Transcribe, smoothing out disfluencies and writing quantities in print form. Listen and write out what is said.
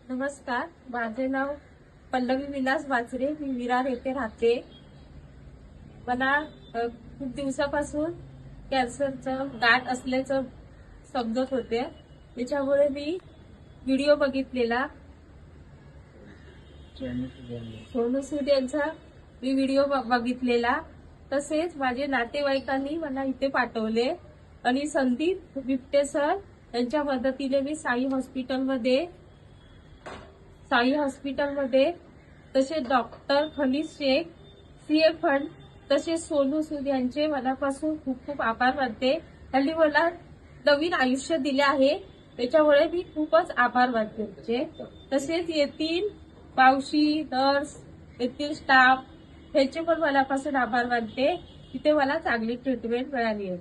नमस्कार, माझे नाव पल्लवी विलास बाचरे. मी विरार येथे राहते. मला खूप दिवसापासून कॅन्सरचं गाठ असल्याचं समजत होते. त्याच्यामुळे मी व्हिडिओ बघितलेला, सोनू सूद यांचा मी व्हिडिओ बघितलेला. तसेच माझे नातेवाईकांनी मला इथे पाठवले आणि संदीप बिबटे सर यांच्या मदतीने मी साई हॉस्पिटलमध्ये तसेच doctor Khalil Shaikh, CA fund, तसेच सोनू सूद यांचे मनापासून खूप खूप आभार मानते. त्यांनी मला नवीन आयुष्य दिले आहे, त्याच्यामुळे मी खूपच आभार मानते. तसेच येथील मावशी, नर्स, येथील स्टाफ यांचे पण मनापासून आभार मानते. तिथे मला चांगली ट्रीटमेंट मिळाली आहे.